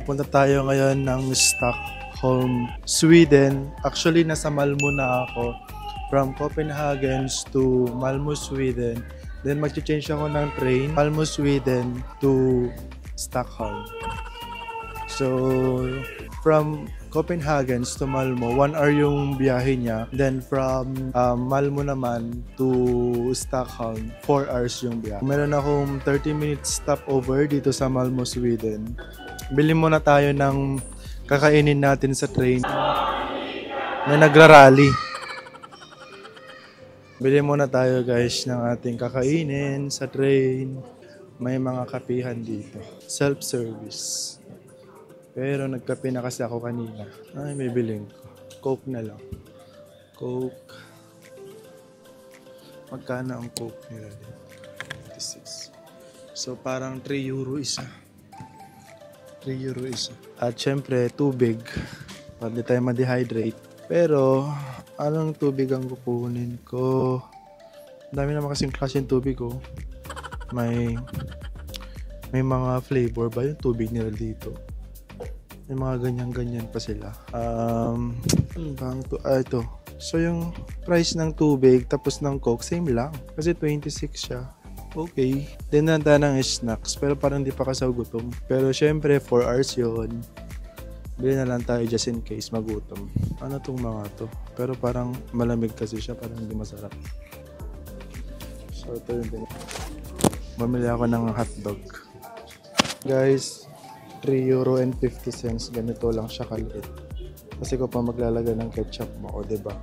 Punta tayo ngayon ng Stockholm, Sweden. Actually, nasa Malmö na ako. From Copenhagen to Malmö, Sweden. Then mag-change ako ng train, Malmö, Sweden to Stockholm. So, from Copenhagen to Malmö, 1 hour yung biyahe niya. Then from Malmö naman to Stockholm, 4 hours yung biyahe. Meron akong 30 minutes stopover dito sa Malmö, Sweden. Bili muna tayo ng kakainin natin sa train. May nagrarally. Bili muna tayo guys ng ating kakainin sa train. May mga kapihan dito. Self-service. Pero nagkape na kasi ako kanina. Ay, may biling ko. Coke na lang. Coke. Magkano ang Coke nila din? 26. So, parang 3 euro isa. 3 euro isa. At syempre, tubig. Para di tayo ma-dehydrate. Pero, anong tubig ang kukunin ko? Ang dami naman kasing klaseng tubig ko. May mga flavor ba yung tubig nila dito? May mga ganyan-ganyan pa sila. Ito. So, yung price ng tubig tapos ng Coke, same lang. Kasi 26 siya. Okay. Then, nanda ng snacks. Pero parang di pa kasaw gutom. Pero, syempre, 4 hours yun. Bili na lang tayo just in case magutom. Ano tong mga to? Pero parang malamig kasi siya. Parang hindi masarap. So, ito yung din. Bumili ako ng hotdog. Guys, 3 euro and 50 cents. Ganito lang siya kaliit. Kasi ko pa maglalagay ng ketchup mo, o diba?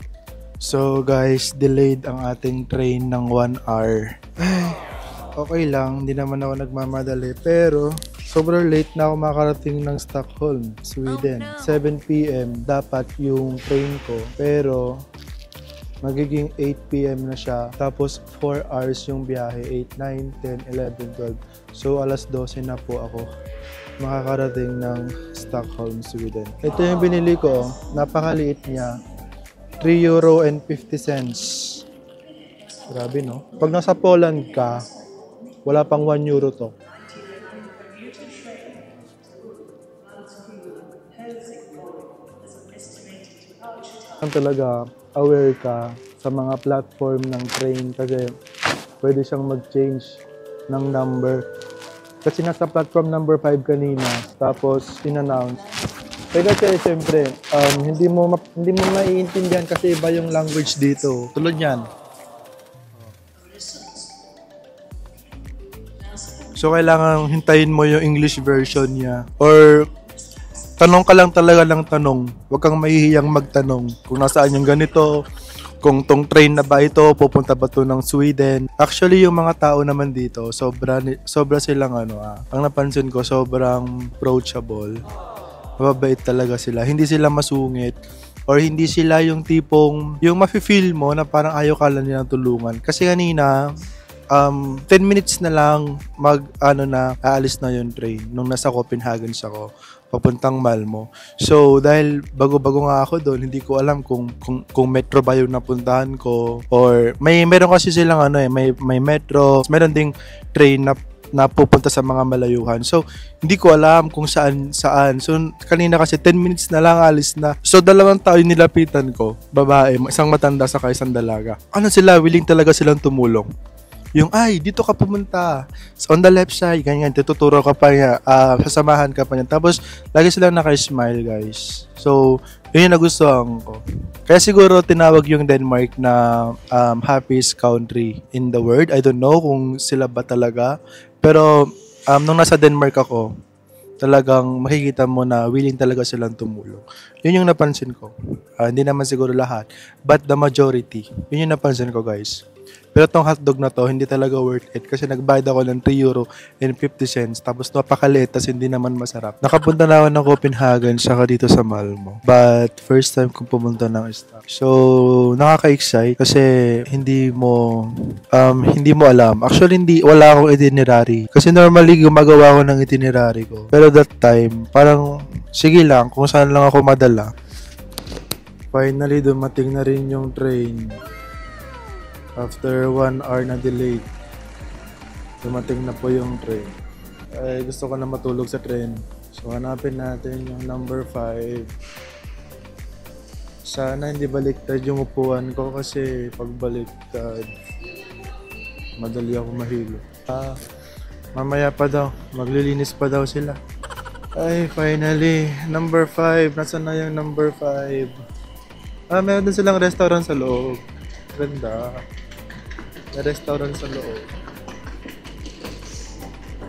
So guys, delayed ang ating train ng 1 hour. Ay, okay lang, hindi naman ako nagmamadali. Pero, sobrang late na ako makarating ng Stockholm, Sweden. 7 PM dapat yung train ko. Pero, magiging 8 PM na siya. Tapos, 4 hours yung biyahe. 8, 9, 10, 11, 12. So, alas 12 na po ako makakarating ng Stockholm, Sweden. Ito yung binili ko. Napakaliit niya. 3 euro and 50 cents. Grabe, no? Pag nasa Poland ka, wala pang 1 euro to. Talaga, aware ka sa mga platform ng train kasi pwede siyang mag-change ng number. Kasi nasa platform number 5 kanina, tapos in-announce. Kasi siyempre, hindi mo maiintindihan kasi iba yung language dito. Tulad yan. So, kailangan hintayin mo yung English version niya. Or, tanong ka lang talaga ng tanong. Huwag kang mahihiyang magtanong kung nasaan yung ganito, kung tong train na ba ito, pupunta ba ito ng Sweden. Actually, yung mga tao naman dito, sobra silang ang napansin ko, sobrang approachable. Mababait talaga sila. Hindi sila masungit. Or hindi sila yung tipong, yung mafe-feel mo na parang ayaw ka lang nilang tulungan. Kasi kanina, 10 minutes na lang aalis na yung train nung nasa Copenhagen ako papuntang Malmö. So, dahil bago-bago nga ako doon, hindi ko alam kung metro ba yung napuntahan ko or meron kasi silang may metro, meron ding train na pupunta sa mga malayuhan. So, hindi ko alam kung saan. So, kanina kasi 10 minutes na lang alis na. So, 2 tao yung nilapitan ko. Babae, isang matanda sa isang dalaga. Willing talaga silang tumulong. Yung, dito ka pumunta. So, on the left side, ganyan, tuturo ka pa niya, sasamahan ka pa niya. Tapos, lagi silang naka-smile, guys. So, yun yung nagustuhan ko. Kaya siguro tinawag yung Denmark na happiest country in the world. I don't know kung sila ba talaga. Pero, nung nasa Denmark ako, talagang makikita mo na willing talaga silang tumulong. Yun yung napansin ko. Hindi naman siguro lahat, but the majority. Yun yung napansin ko, guys. Pero tong hotdog na to, hindi talaga worth it kasi nagbayad ako ng 3 euro and 50 cents tapos napakaliit tapos hindi naman masarap. Nakapunta na ako ng Copenhagen saka dito sa Malmö. But first time kong pumunta ng Stockholm. So, nakaka-excite kasi hindi mo alam. Actually, wala akong itinerary. Kasi normally gumagawa ako ng itinerary ko. Pero that time, parang sige lang kung saan lang ako madala. Finally, dumating na rin yung train. After 1 hour na delay, dumating na po yung train. Ay, gusto ko na matulog sa train. So, hanapin natin yung number 5. Sana hindi baliktad yung upuan ko kasi pag baliktad, madali ako mahilo. Mamaya pa daw, maglilinis pa daw sila. Ay, finally, number 5. Nasaan na yung number 5? Meron din silang restaurant sa loob. Ganda. May restaurant sa loob.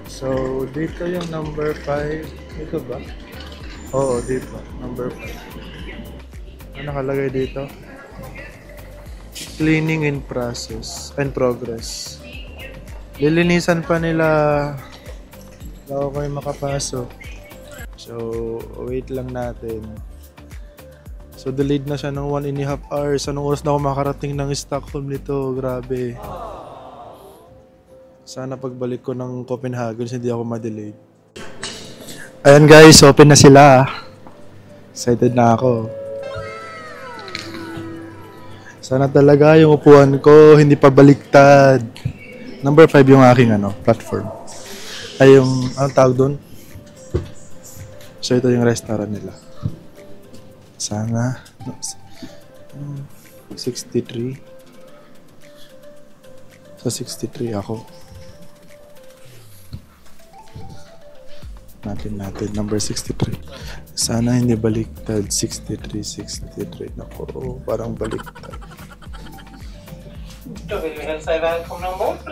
So, dito yung number 5. Ito ba? Oo, dito. Number 5. Ano nakalagay dito? Cleaning in progress. Lilinisan pa nila bago kayo makapasok. So, wait lang natin. So, delayed na siya ng 1.5 hours. Anong oras na ako makarating ng Stockholm nito? Grabe. Sana pagbalik ko ng Copenhagen, hindi ako ma-delayed. Ayan guys, open na sila. Excited na ako. Sana talaga yung upuan ko hindi pa baliktad. Number 5 yung aking platform. Ay yung, anong tawag doon? So ito yung restaurant nila. Sana 63. Sa 63 ako. Natin number 63. Sana hindi baliktad. 63. Nako, parang baliktad.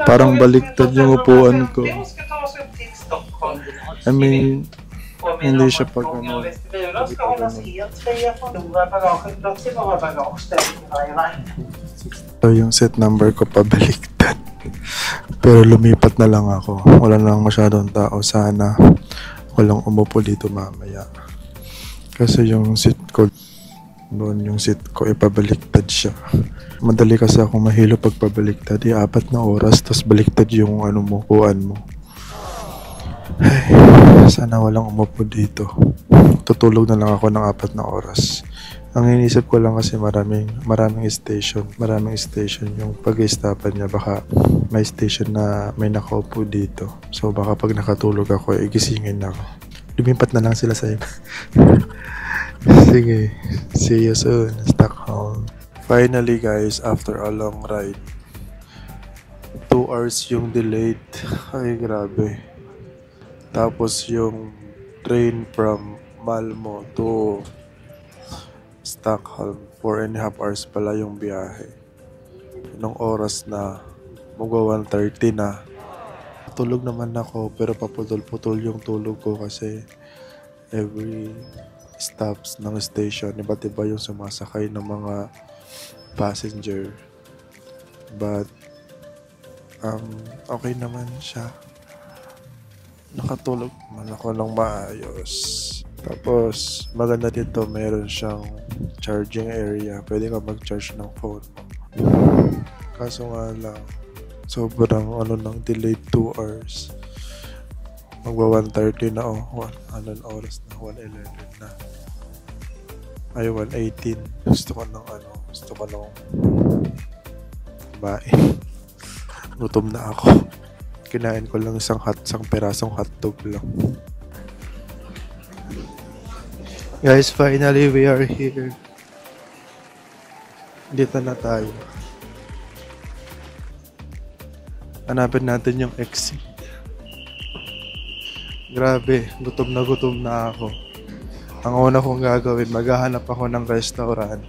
Parang baliktad yung upuan ko. I mean, hindi siya pag So yung set number ko pabaliktad. Pero lumipat na lang ako. Wala na lang masyadong tao. Sana walang umupo dito mamaya. Kasi yung seat ko, doon yung seat ko, ipabaliktad siya. Madali kasi ako mahilo pag pabaliktad. 4 na oras, tapos baliktad yung upuan mo. Ay, sana walang umupo dito. Tutulog na lang ako ng 4 na oras. Ang inisip ko lang kasi maraming station. Maraming station yung pag-istapan niya. Baka may station na may nakaupo dito. So baka pag nakatulog ako, igisingin ako. Lumipat na lang sila sa iba. Sige. See you soon. Stockholm. Finally guys, after a long ride. 2 hours yung delayed. Ay grabe. Tapos yung train from Malmo to Stockholm, 4.5 hours pala yung biyahe. Nung oras na magwa 1:30 na. Tulog naman ako pero paputol-putol yung tulog ko kasi every stops ng station, iba't iba yung sumasakay ng mga passenger. But okay naman siya. Nakatulog man ako ng maayos. Tapos, maganda dito, meron siyang charging area. Pwede ka mag-charge ng phone mo. Kaso nga lang, sobrang ng delayed 2 hours. Magwa 1:30 na anong oras na? 1:11 na. Ay, 1:18. Gusto ko ng kumain. Gutom na ako. Kinain ko lang isang perasong hotdog lang. Guys, finally we are here. Dito na tayo. Hanapin natin yung exit. Grabe, gutom na ako. Ang una kong gagawin, maghahanap ako ng restaurant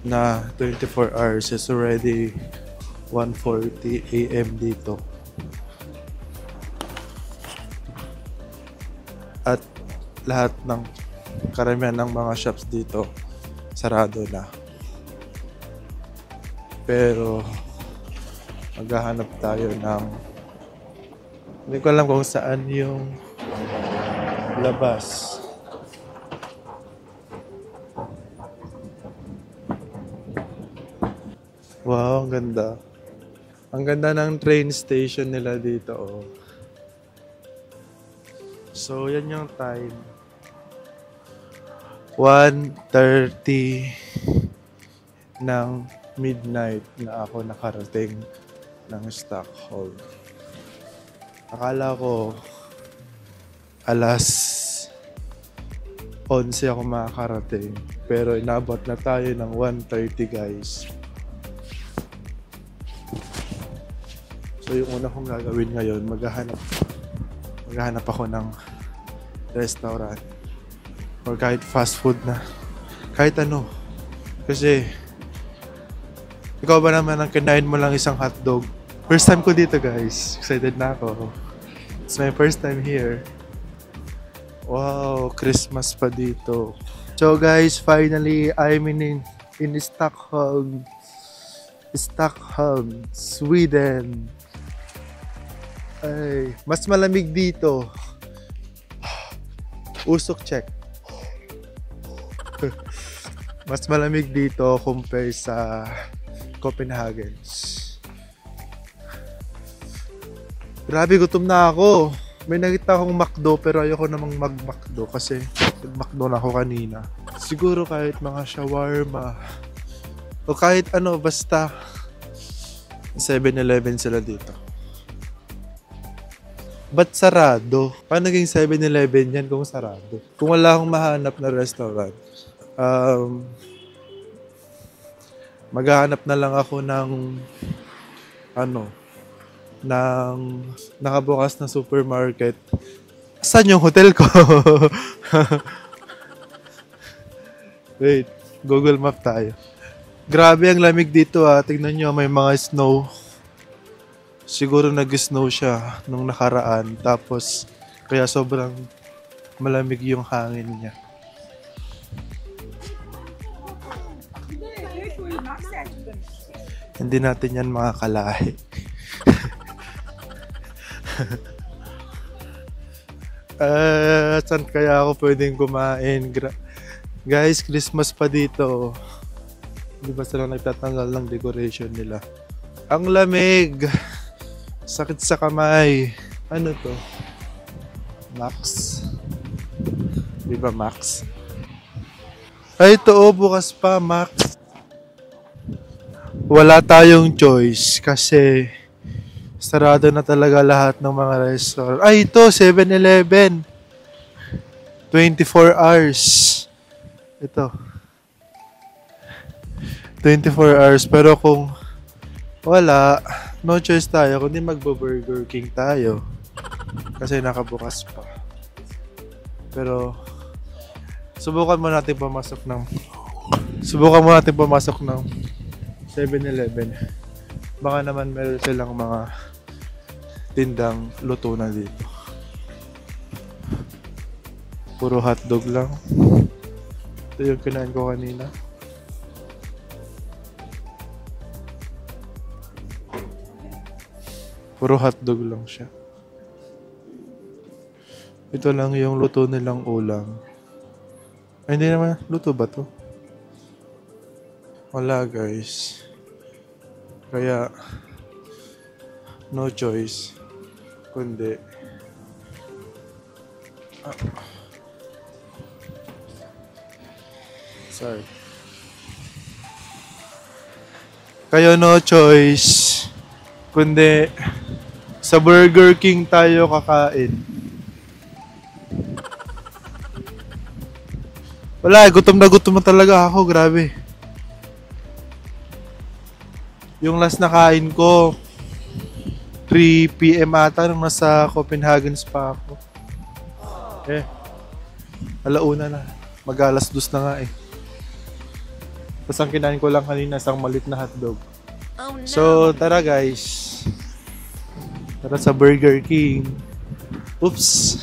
na 24 hours. Is already 1:40 AM dito. At lahat ng karamihan ng mga shops dito sarado na. Pero maghahanap tayo ng, hindi ko alam kung saan yung labas. Wow, ang ganda. Ang ganda ng train station nila dito. Oh. So, yan yung time. 1:30 ng midnight na ako nakarating ng Stockholm. Akala ko alas 11 ako makakarating. Pero inabot na tayo ng 1:30 guys. So yung una kong gagawin ngayon, maghahanap ako ng restaurant. Or kahit fast food na. Kahit ano. Kasi, ikaw ba naman ang kinain mo lang isang hotdog? First time ko dito guys. Excited na ako. It's my first time here. Wow, Christmas pa dito. So guys, finally, I'm in Stockholm. Stockholm, Sweden. Ay, mas malamig dito. Usok check. Mas malamig dito compare sa Copenhagen. Grabe, gutom na ako. May nakita akong McDo pero ayoko namang mag-McDo kasi nag-McDo na ako kanina. Siguro kahit mga shawarma o kahit ano, basta 7-Eleven sila dito. Ba't sarado? Paano naging 7-Eleven yan kung sarado? Kung wala akong mahanap na restaurant, maghahanap na lang ako ng ng nakabukas na supermarket. Saan yung hotel ko? Wait, Google Map tayo. Grabe ang lamig dito ah. Tignan nyo, may mga snow. Siguro nag-snow siya nung nakaraan. Tapos, kaya sobrang malamig yung hangin niya. Hindi natin yan makakalahi. Saan kaya ako pwedeng kumain? Guys, Christmas pa dito. Hindi ba sila nagtatanggal ng decoration nila? Ang lamig! Sakit sa kamay. Ano to? Max? Di ba Max? Ay, ito bukas pa, Max. Wala tayong choice kasi sarado na talaga lahat ng mga restaurant. Ay, ito, 7-Eleven. 24 hours. Ito. 24 hours. Pero kung wala, no choice tayo. Kundi magbo-Burger King tayo. Kasi nakabukas pa. Pero, subukan mo natin pumasok ng 7-Eleven. Baka naman meron silang mga tindang luto na dito. Puro hotdog lang. Ito yung kinain ko kanina. Puro hotdog lang siya. Ito lang yung luto nilang ulam. Ay, hindi naman. Luto ba to? Wala guys. Kaya no choice kundi sorry. Kaya no choice kundi sa Burger King tayo kakain. Wala, gutom na talaga ako, grabe. Yung last na kain ko 3 PM ata nung nasa Copenhagen pa ako. Alauna na. Mag-alas 2 na nga eh. Tapos ang kinain ko lang kanina isang malit na hotdog. Oh, no. So tara guys. Tara sa Burger King. Oops.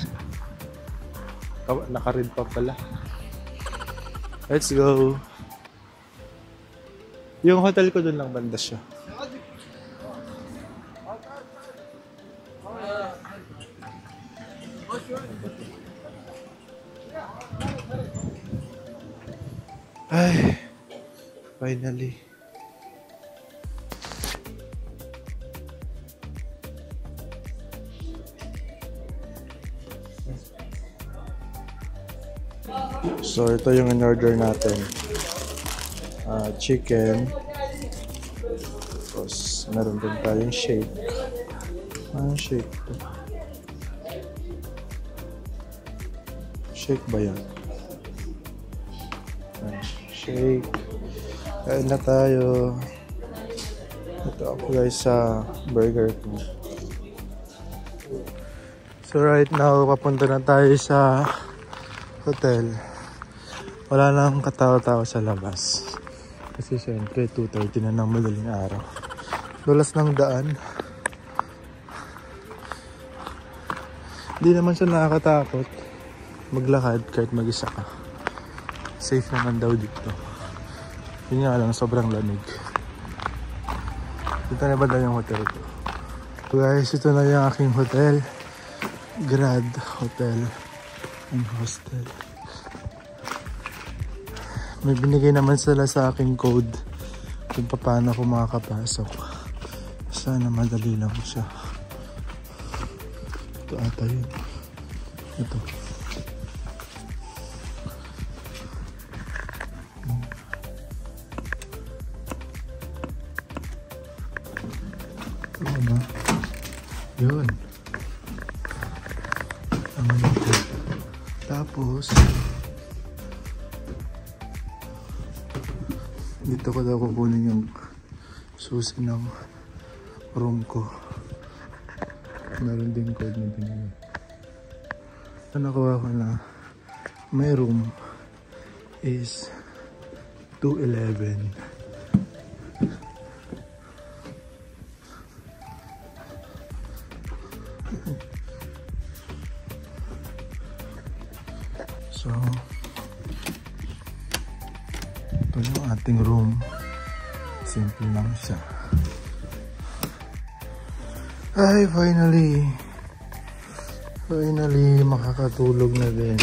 Naka-red pa pala. Let's go. Yung hotel ko dun lang banda siya. Ay, finally. So ito yung in-order natin. Chicken. Tapos meron din tayong shake. Shake to. Shake ba yan? Shake. Kain na tayo. Ito ako guys sa Burger King. So right now, papunta na tayo sa hotel. Wala nang katao-tao sa labas. Kasi syempre 2:30 na ng madaling araw. Dulas ng daan. Hindi naman siya nakakatakot maglakad kahit mag-isa ka. Safe naman daw dito. Yun nga lang, sobrang lamig. Dito na ba daw yung hotel ko? So guys, ito na yung aking hotel. Grad Hotel and Hostel. May binigay naman sila sa aking code kung paano ako makakapasok. Sana madali lang siya. Ito ata yun. Ito. Ito ba? Yun. Tapos dito ko daw kukunin yung susi ng room ko. Meron din code na binigay. Nakuha ko na my room is 211. So, ito yung ating room. Simple lang siya. Ay, finally makakatulog na din.